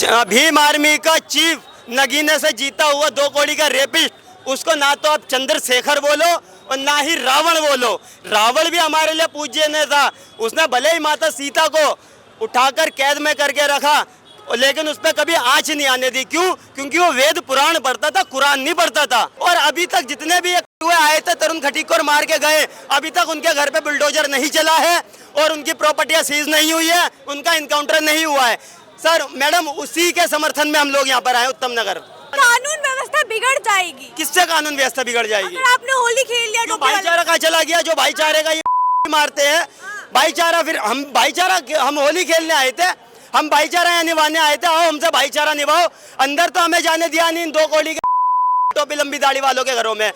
Bhim army का chief नगीने से जीता हुआ 2 कौड़ी का रेपिस्ट, उसको ना तो आप चंद्रशेखर बोलो और ना ही रावण बोलो। रावण भी हमारे लिए पूज्य था, उसने भले ही माता सीता को उठाकर कैद में करके रखा, लेकिन उस पर कभी आँच नहीं आने दी। क्यों? क्योंकि वो वेद पुराण पढ़ता था, कुरान नहीं पढ़ता था। और अभी तक जितने भी हुए आए थे तरुण खटीक को मार के गए, अभी तक उनके घर पे बुलडोजर नहीं चला है और उनकी प्रॉपर्टियां सीज नहीं हुई है, उनका इनकाउंटर नहीं हुआ है। सर मैडम, उसी के समर्थन में हम लोग यहाँ पर आए उत्तम नगर। कानून व्यवस्था बिगड़ जाएगी। किससे कानून व्यवस्था बिगड़ जाएगी? अगर आपने होली खेल लिया तो भाईचारा कहाँ चला गया? जो भाईचारे का ये मारते हैं भाईचारा, फिर हम भाईचारा, हम होली खेलने आए थे, हम भाईचारा यहाँ निभाने आए थे। आओ हमसे भाईचारा निभाओ। अंदर तो हमें जाने दिया नहीं इन 2 कौड़ी के टोपी लंबी दाढ़ी वालों के घरों में।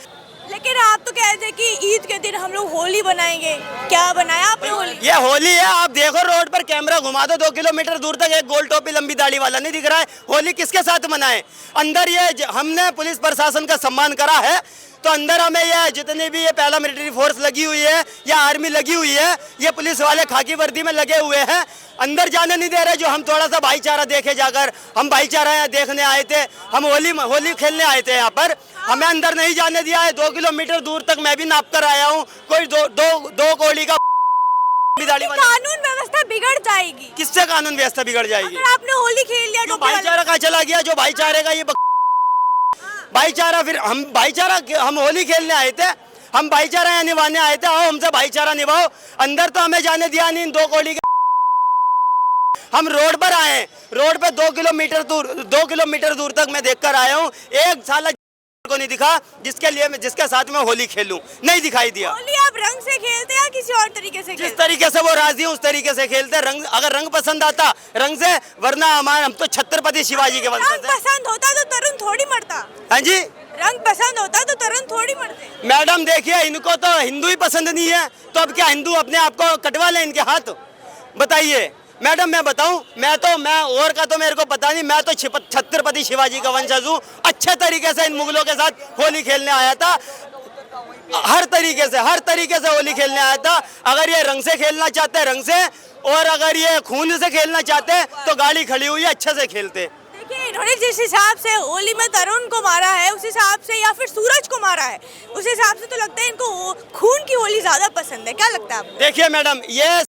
लेकिन आप तो कह रहे थे कि ईद के दिन हम लोग होली बनाएंगे, क्या बनाया आपने होली? ये होली है, आप देखो रोड पर कैमरा घुमा दो, 2 किलोमीटर दूर तक एक गोल टोपी लंबी दाढ़ी वाला नहीं दिख रहा है। होली किसके साथ मनाए? अंदर ये हमने पुलिस प्रशासन का सम्मान करा है, तो अंदर हमें ये जितनी भी ये पहला मिलिट्री फोर्स लगी हुई है या आर्मी लगी हुई है, ये पुलिस वाले खाकी वर्दी में लगे हुए हैं, अंदर जाने नहीं दे रहे। जो हम थोड़ा सा भाईचारा देखे जाकर, हम भाईचारा यहाँ देखने आए थे, हम होली खेलने आए थे यहाँ पर, हमें अंदर नहीं जाने दिया है। 2 किलोमीटर दूर तक मैं भी नाप कर आया हूँ। कोई दो कौड़ी का कानून व्यवस्था बिगड़ जाएगी। किससे कानून व्यवस्था बिगड़ जाएगी? अगर आपने होली खेल लिया तो भाईचारा कहाँ चला गया? जो भाईचारे का ये भाईचारा, फिर हम भाईचारा, हम होली खेलने आए थे, हम भाईचारा यहाँ निभाने आए थे। आओ हमसे भाईचारा निभाओ। अंदर तो हमें जाने दिया नहीं इन 2 कौड़ी के। हम रोड पर आए, रोड पे 2 किलोमीटर दूर तक मैं देखकर आया हूँ। एक साला को नहीं दिखा जिसके साथ में होली खेलूं, नहीं दिखाई दिया। होली आप रंग से खेलते हैं या किसी और तरीके से? जिस तरीके से वो राजी है उस तरीके से खेलते। रंग, अगर रंग पसंद आता रंग से, वरना हम तो छत्रपति शिवाजी के वंशज हैं। रंग पसंद होता तो तरुण थोड़ी मरता। हाँ जी, रंग पसंद होता तो तरुण थोड़ी मरते। मैडम देखिए, इनको तो हिंदू ही पसंद नहीं है, तो अब क्या हिंदू अपने आप को कटवा ले इनके हाथ? बताइए मैडम, मैं बताऊं, मैं और का तो मेरे को पता नहीं, मैं तो छत्रपति शिवाजी का वंशज हूँ। अच्छे तरीके से इन मुगलों के साथ होली खेलने आया था, हर तरीके से होली खेलने आया था। अगर ये रंग से खेलना चाहते रंग से, और अगर ये खून से खेलना चाहते तो गाड़ी खड़ी हुई है, अच्छे से खेलते। देखिए, इन्होंने जिस हिसाब से होली में तरुण को मारा है, उस हिसाब से, या फिर सूरज को मारा है, उस हिसाब से तो लगता है इनको खून की होली ज्यादा पसंद है। क्या लगता है आपको? देखिए मैडम, ये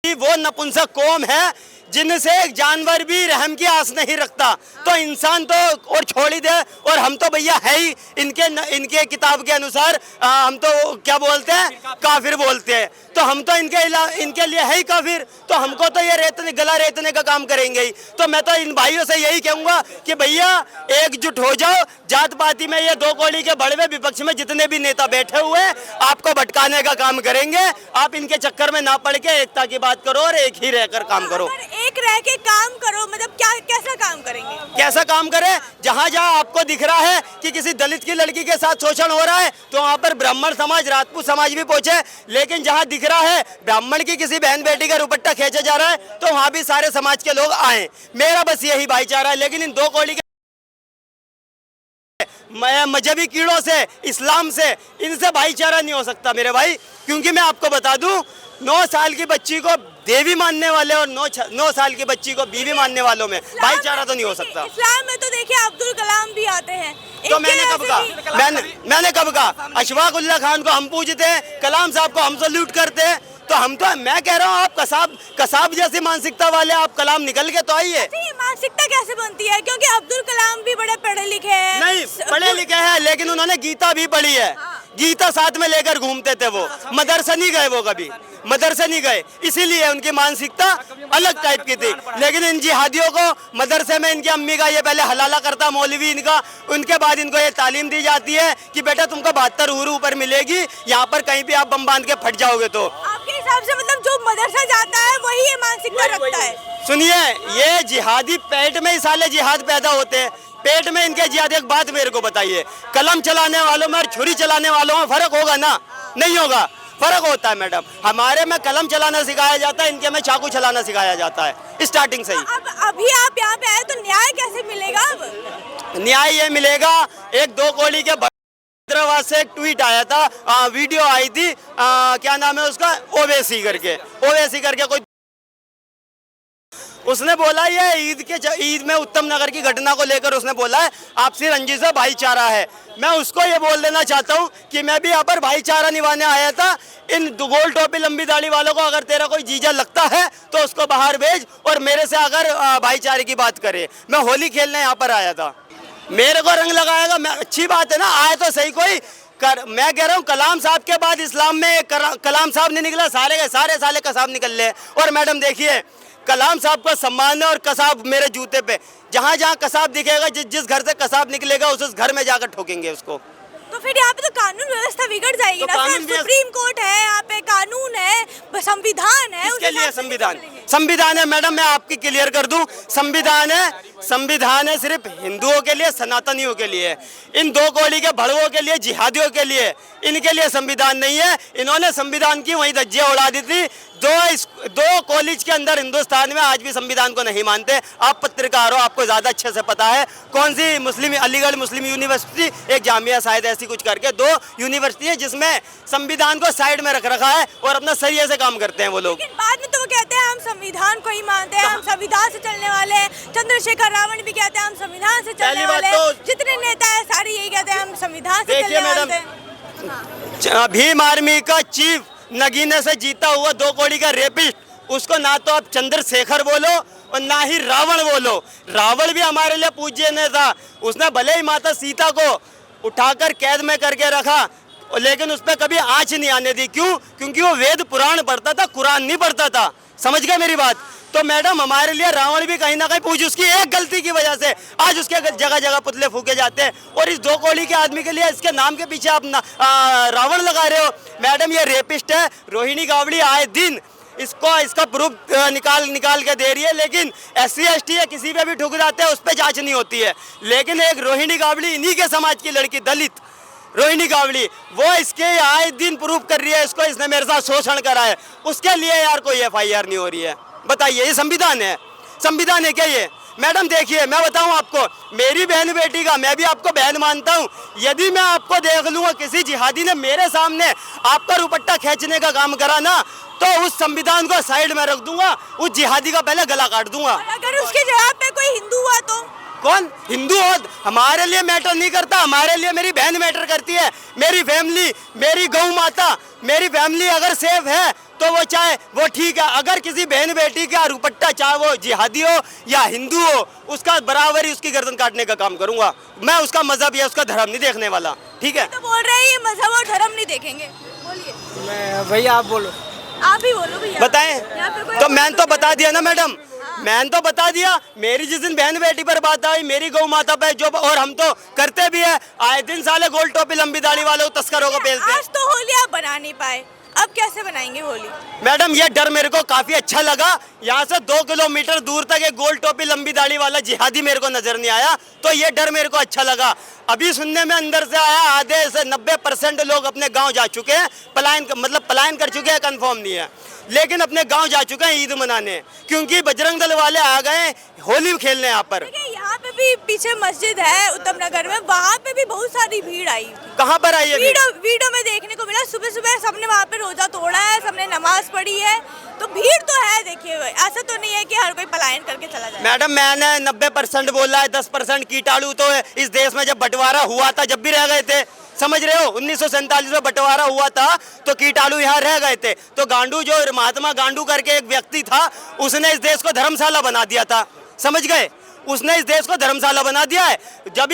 वो नपुंसक कौम है जिनसे एक जानवर भी रहम की आस नहीं रखता, तो इंसान तो और छोड़ ही दे। और हम तो भैया है ही इनके किताब के अनुसार, हम तो क्या बोलते हैं, काफिर बोलते हैं। तो हम तो इनके लिए है ही काफिर, तो हमको तो ये गला रेतने का काम करेंगे ही। तो मैं तो इन भाइयों से यही कहूँगा कि भैया एकजुट हो जाओ। जात पाती में ये 2 कौड़ी के बड़े विपक्ष में जितने भी नेता बैठे हुए आपको भटकाने का काम करेंगे। आप इनके चक्कर में ना पड़ के एकता की बात करो और एक ही रहकर काम करो। एक रह के काम करो, मतलब कैसा काम करेंगे? कैसा काम करें? जहाँ आपको दिख रहा है कि किसी दलित की लड़की के साथ शोषण हो रहा है, तो वहाँ पर ब्राह्मण समाज, राजपूत समाज भी पहुंचे। लेकिन जहाँ दिख रहा है ब्राह्मण की किसी बहन बेटी का दुपट्टा खींचा जा रहा है, तो वहाँ भी सारे समाज के लोग आए। मेरा बस यही भाईचारा है। लेकिन इन 2 कौड़ी के मजहबी कीड़ों से, इस्लाम से, इनसे भाईचारा नहीं हो सकता मेरे भाई। क्योंकि मैं आपको बता दूं, 9 साल की बच्ची को देवी मानने वाले और 9 साल की बच्ची को बीवी मानने वालों में भाईचारा तो नहीं हो सकता। इस्लाम में तो देखिए अब्दुल कलाम भी आते हैं। तो मैंने कब कहा अशफाक उल्लाह खान को हम पूजते हैं, कलाम साहब को हम सल्यूट करते हैं। तो मैं कह रहा हूँ, आप कसाब जैसी मानसिकता वाले, आप कलाम निकल के तो आइए। मानसिकता कैसे बनती है? क्योंकि अब्दुल कलाम भी बड़े पढ़े लिखे हैं। नहीं, पढ़े लिखे हैं, लेकिन उन्होंने गीता भी पढ़ी है। गीता साथ में लेकर घूमते थे वो। मदरसा नहीं गए वो, कभी मदरसे नहीं गए, इसीलिए उनकी मानसिकता अलग टाइप की थी। लेकिन इन जिहादियों को मदरसे में इनकी अम्मी का ये पहले हलाला करता मौलवी इनका, उनके बाद इनको ये तालीम दी जाती है कि बेटा तुमको 72 हूर ऊपर मिलेगी, यहाँ पर कहीं भी आप बम बांध के फट जाओगे। तो आपके हिसाब से मतलब जो मदरसा जाता है वही ये मानसिकता रखता है? सुनिए, ये जिहादी पेट में ही साले जिहाद पैदा होते हैं, पेट में इनके जिहाद। एक बात मेरे को बताइए, कलम चलाने वालों में और छुरी चलाने वालों में फर्क होगा ना? नहीं होगा, फर्क होता है मैडम। हमारे में कलम चलाना सिखाया जाता है, इनके में चाकू चलाना सिखाया जाता है स्टार्टिंग से ही। अब अभी आप यहाँ पे आए तो न्याय कैसे मिलेगा? अब न्याय ये मिलेगा, एक 2 कौड़ी के हैदराबाद से एक ट्वीट आया था, वीडियो आई थी, क्या नाम है उसका, ओवैसी करके कोई उसने बोला ये ईद में उत्तम नगर की घटना को लेकर उसने बोला है आपसी रंजिश से भाईचारा है। मैं उसको ये बोल देना चाहता हूँ कि मैं भी यहाँ पर भाईचारा निभाने आया था। इन गोल टोपी लंबी दाढ़ी वालों को अगर तेरा कोई जीजा लगता है तो उसको बाहर भेज और मेरे से अगर भाईचारे की बात करे। मैं होली खेलने यहाँ पर आया था, मेरे को रंग लगाएगा, मैं अच्छी बात है ना, आए तो सही कोई मैं कह रहा हूँ कलाम साहब के बाद इस्लाम में कलाम साहब नहीं निकला, सारे साले कसाब निकल ले। और मैडम देखिए कलाम साहब का सम्मान है और कसाब मेरे जूते पे, जहाँ जहाँ कसाब दिखेगा, जिस घर से कसाब निकलेगा उस घर में जाकर ठोकेंगे उसको। तो फिर यहाँ पे तो कानून व्यवस्था बिगड़ जाएगी तो ना सर। सुप्रीम कोर्ट है, यहाँ पे कानून है, संविधान है। इसके लिए संविधान है मैडम, मैं आपकी क्लियर कर दूं, संविधान है सिर्फ हिंदुओं के लिए, सनातनियों के लिए, इन दो कौड़ी के भड़वों के लिए, जिहादियों के लिए, इनके लिए संविधान नहीं है। इन्होंने संविधान की वही धज्जियां उड़ा दी थी। दो कॉलेज के अंदर हिंदुस्तान में आज भी संविधान को नहीं मानते। आप पत्रकार हो, आपको ज्यादा अच्छे से पता है कौन सी मुस्लिम, अलीगढ़ मुस्लिम यूनिवर्सिटी, एक जामिया शायद ऐसी कुछ करके 2 यूनिवर्सिटी है जिसमें संविधान को साइड में रख रखा है और अपना सरिये से काम करते हैं वो लोग। लेकिन बाद में तो वो कहते हैं हम संविधान को ही मानते हैं, हम संविधान से चलने वाले हैं। चंद्रशेखर रावण भी कहते हैं हम संविधान से चलने वाले हैं। जितने नेता है सारे यही कहते हैं हम संविधान से चलने वाले हैं। भीम आर्मी का चीफ नगीने से जीता हुआ 2 कौड़ी का रेपिस्ट, उसको ना तो आप चंद्रशेखर बोलो और ना ही रावण बोलो। रावण भी हमारे लिए पूज्य ने था, उसने भले ही माता सीता को उठाकर कैद में करके रखा लेकिन उस पर कभी आंच नहीं आने दी। क्यों? क्योंकि वो वेद पुराण पढ़ता था, कुरान नहीं पढ़ता था। समझ गए मेरी बात? तो मैडम हमारे लिए रावण भी कहीं ना कहीं पूज्य, उसकी एक गलती की वजह से आज उसके जगह जगह पुतले फूके जाते हैं। और इस 2 कौड़ी के आदमी के लिए इसके नाम के पीछे आप रावण लगा रहे हो। मैडम ये रेपिस्ट है। रोहिणी गावड़ी आए दिन इसका प्रूफ निकाल के दे रही है, लेकिन SC ST है किसी पे भी ठुक जाते हैं, उस पर जांच नहीं होती है। लेकिन एक रोहिणी गावड़ी, इन्हीं के समाज की लड़की, दलित रोहिणी गावड़ी, वो इसके आए दिन प्रूफ कर रही है इसको इसने मेरे साथ शोषण करा है, उसके लिए यार कोई FIR नहीं हो रही है। बताइए ये संविधान है? संविधान है क्या ये? मैडम देखिए मैं बताऊं आपको, मेरी बहन बेटी का मैं भी आपको बहन मानता हूं। यदि मैं आपको देख लूंगा किसी जिहादी ने मेरे सामने आपका दुपट्टा खींचने का काम करा ना, तो उस संविधान को साइड में रख दूंगा, उस जिहादी का पहले गला काट दूंगा। अगर उसके जवाब पे कोई हिंदू हुआ तो? कौन हिंदू हो हमारे लिए मैटर नहीं करता, हमारे लिए मेरी बहन मैटर करती है, मेरी फैमिली, मेरी गौ माता, मेरी फैमिली अगर सेफ है तो वो चाहे वो ठीक है। अगर किसी बहन बेटी का दुपट्टा, चाहे वो जिहादी हो या हिंदू हो, उसका बराबर ही उसकी गर्दन काटने का काम करूंगा। मैं उसका मजहब या उसका धर्म नहीं देखने वाला, ठीक है? तो बोल रहे हैं ये मजहब और धर्म नहीं देखेंगे। बोलिए भैया आप बोलो, आप ही बोलो भैया। बताएं तो मैंने तो बता दिया ना मैडम, मैंने तो बता दिया। मेरी जिस दिन बहन बेटी पर बात आई, मेरी गौ माता पे जो, और हम तो करते भी है आए दिन, साले गोल टोपी लंबी दाढ़ी वाले तस्करों को पेलते हैं। आज तो होली आप बना नहीं पाए, अब कैसे बनाएंगे होली? मैडम ये डर मेरे को काफी अच्छा लगा। यहाँ से 2 किलोमीटर दूर तक एक गोल टोपी लंबी दाढ़ी वाला जिहादी मेरे को नजर नहीं आया, तो ये डर मेरे को अच्छा लगा। अभी सुनने में अंदर से आया आधे से 90% लोग अपने गांव जा चुके हैं, पलायन कर चुके हैं, कंफर्म नहीं है, लेकिन अपने गांव जा चुके हैं ईद मनाने, क्योंकि बजरंग दल वाले आ गए होली खेलने यहाँ पर। यहाँ पे भी पीछे मस्जिद है उत्तम नगर में, वहाँ पे भी बहुत सारी भीड़ आई। कहाँ पर आई है? वीडियो में देखने को मिला, सुबह सुबह सबने वहाँ पे रोजा तोड़ा है, सबने नमाज पढ़ी है, तो भीड़ तो है। देखिए ऐसा तो नहीं है कि हर कोई पलायन करके चला जाए। मैडम मैंने 90% बोला है, 10% कीटाणु तो है इस देश में। जब बंटवारा हुआ था, जब भी रह गए थे, समझ रहे हो, 1947 में बंटवारा हुआ था तो कीटाणु यहाँ रह गए थे। तो गांडू, जो महात्मा गांडू करके एक व्यक्ति था, उसने इस देश को धर्मशाला बना दिया था, समझ गए? उसने इस देश को धर्मशाला बना दिया है। जब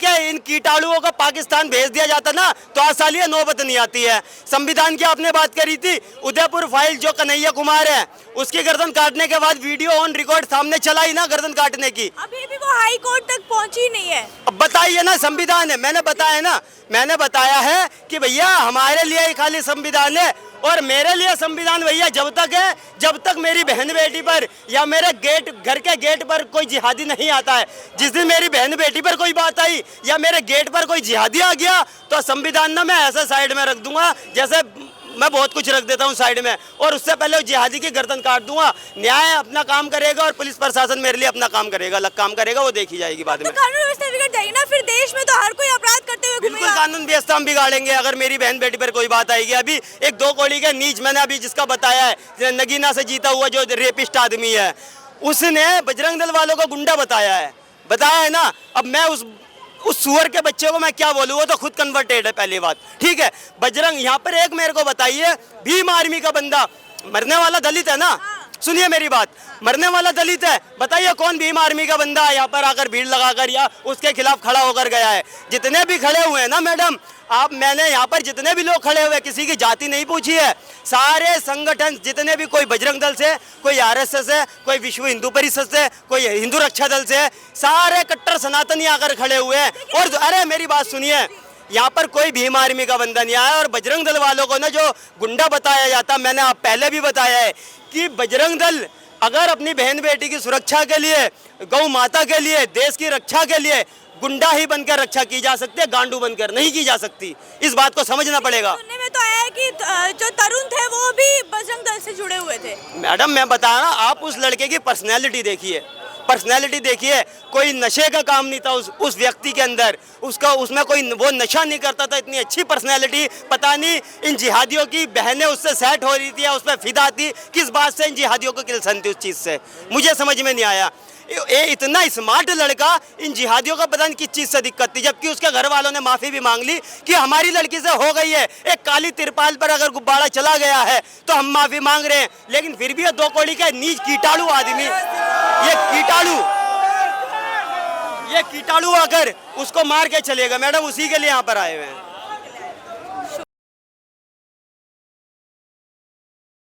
क्या इन कीटाणुओं को पाकिस्तान भेज दिया जाता ना, तो आज साल ये नौबत नहीं आती है। संविधान की आपने बात करी थी, उदयपुर फाइल जो कन्हैया कुमार है, उसकी गर्दन काटने के बाद वीडियो ऑन रिकॉर्ड सामने चला ही ना गर्दन काटने की, अभी भी वो हाई कोर्ट तक पहुंची नहीं है। अब बताइए ना, संविधान है, मैंने बताया है कि भैया हमारे लिए ही खाली संविधान है। और मेरे लिए संविधान भैया जब तक है, जब तक मेरी बहन बेटी पर या मेरे घर के गेट पर कोई जिहादी नहीं आता है। जिस दिन मेरी बहन बेटी पर कोई बात आई या मेरे गेट पर कोई जिहादी आ गया, तो संविधान ना मैं ऐसे साइड में रख दूंगा जैसे मैं बहुत कुछ रख देता हूँ साइड में, और उससे पहले जिहादी की गर्दन काट दूंगा। न्याय अपना काम करेगा और पुलिस प्रशासन मेरे लिए अपना काम करेगा, अलग काम करेगा, वो देखी जाएगी बाद में। तो कानून व्यवस्था बिगड़ जाएगी ना फिर देश में, तो हर कोई अपराध करते हुए बिल्कुल कानून व्यवस्था हम बिगाड़ेंगे अगर मेरी बहन बेटी पर कोई बात आएगी। अभी एक 2 कौड़ी के नीच मैंने अभी जिसका बताया है, नगीना से जीता हुआ जो रेपिस्ट आदमी है, उसने बजरंग दल वालों को गुंडा बताया है ना। अब मैं उस सुअर के बच्चे को मैं क्या बोलूं, वो तो खुद कन्वर्टेड है पहली बात, ठीक है। बजरंग यहाँ पर एक मेरे को बताइए, भीम आर्मी का बंदा, मरने वाला दलित है ना, सुनिए मेरी बात, मरने वाला दलित है, बताइए कौन भीम आर्मी का बंदा यहाँ पर आकर भीड़ लगाकर या उसके खिलाफ खड़ा होकर गया है। जितने भी खड़े हुए हैं ना मैडम, आप, मैंने यहाँ पर जितने भी लोग खड़े हुए, किसी की जाति नहीं पूछी है, सारे संगठन जितने भी, कोई बजरंग दल से, कोई आरएसएस है, कोई विश्व हिंदू परिषद से, कोई हिंदू रक्षा दल से, सारे कट्टर सनातनी आकर खड़े हुए हैं। और अरे मेरी बात सुनिए, यहाँ पर कोई भीम आर्मी का बंदा नहीं आया। और बजरंग दल वालों को ना जो गुंडा बताया जाता, मैंने आप पहले भी बताया है कि बजरंग दल अगर अपनी बहन बेटी की सुरक्षा के लिए, गौ माता के लिए, देश की रक्षा के लिए गुंडा ही बनकर रक्षा की जा सकती है, गांडू बनकर नहीं की जा सकती। इस बात को समझना पड़ेगा। सुनने में तो आया है कि जो तरुण थे वो भी बजरंग दल से जुड़े हुए थे। मैडम मैं बता रहा, आप उस लड़के की पर्सनैलिटी देखिए, पर्सनैलिटी देखिए, कोई नशे का काम नहीं था उस व्यक्ति के अंदर, उसका उसमें कोई वो नशा नहीं करता था। इतनी अच्छी पर्सनैलिटी, पता नहीं इन जिहादियों की बहनें उससे सेट हो रही थी या उस पर फिदा थी, किस बात से इन जिहादियों को किल्सन थी उस चीज़ से, मुझे समझ में नहीं आया। ये इतना स्मार्ट लड़का, इन जिहादियों का पता नहीं किस चीज़ से दिक्कत थी, जबकि उसके घर वालों ने माफ़ी भी मांग ली कि हमारी लड़की से हो गई है, एक काली तिरपाल पर अगर गुब्बारा चला गया है तो हम माफ़ी मांग रहे हैं। लेकिन फिर भी ये दो कौड़ी का नीच कीटाणु आदमी, ये कीटाणु अगर उसको मार के चलेगा, मैडम उसी के लिए यहाँ पर आए हुए हैं।